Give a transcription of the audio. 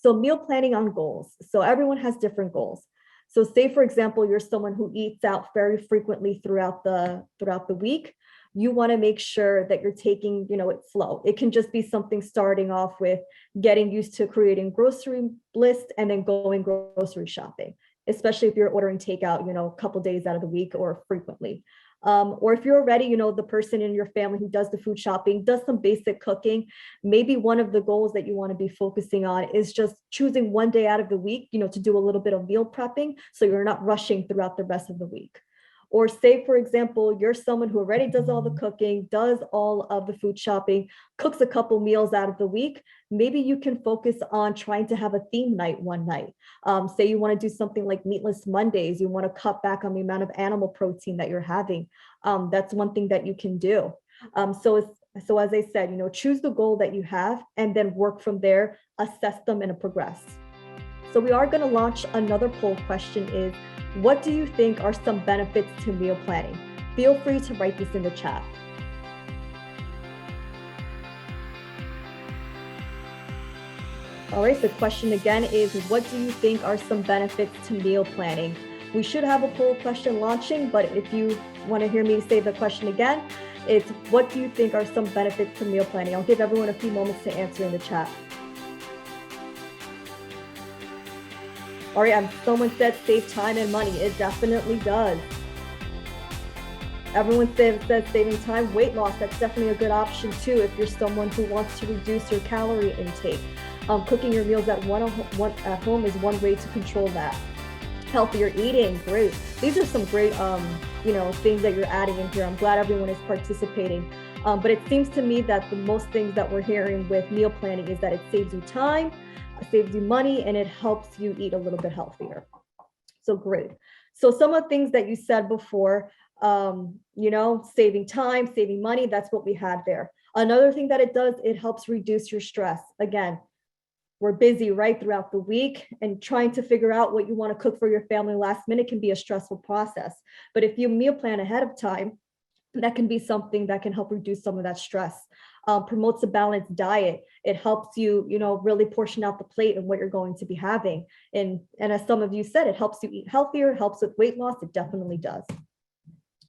So meal planning on goals. So everyone has different goals. So say, for example, you're someone who eats out very frequently throughout the week. You want to make sure that you're taking, it slow. It can just be something starting off with getting used to creating grocery list and then going grocery shopping, especially if you're ordering takeout, a couple days out of the week or frequently. Or if you're already, the person in your family who does the food shopping, does some basic cooking, maybe one of the goals that you want to be focusing on is just choosing one day out of the week, to do a little bit of meal prepping so you're not rushing throughout the rest of the week. Or say, for example, you're someone who already does all the cooking, does all of the food shopping, cooks a couple meals out of the week. Maybe you can focus on trying to have a theme night one night. Say you want to do something like meatless Mondays. You want to cut back on the amount of animal protein that you're having. That's one thing that you can do. So as I said, choose the goal that you have and then work from there, assess them and progress. So we are going to launch another poll question is, what do you think are some benefits to meal planning? Feel free to write this in the chat. All right, the question again is, what do you think are some benefits to meal planning? We should have a poll question launching, but if you want to hear me say the question again, it's what do you think are some benefits to meal planning? I'll give everyone a few moments to answer in the chat. All right, someone said save time and money. It definitely does. Everyone says saving time, weight loss, that's definitely a good option too if you're someone who wants to reduce your calorie intake. Cooking your meals at home is one way to control that. Healthier eating, great. These are some great things that you're adding in here. I'm glad everyone is participating. But it seems to me that the most things that we're hearing with meal planning is that it saves you time, saves you money, and it helps you eat a little bit healthier. So great. So some of the things that you said before, saving time, saving money, that's what we had there. Another thing that it does, it helps reduce your stress. Again, we're busy right throughout the week, and trying to figure out what you want to cook for your family last minute can be a stressful process. But if you meal plan ahead of time, that can be something that can help reduce some of that stress. Promotes a balanced diet. It helps you, really portion out the plate and what you're going to be having. And as some of you said, it helps you eat healthier, helps with weight loss. It definitely does.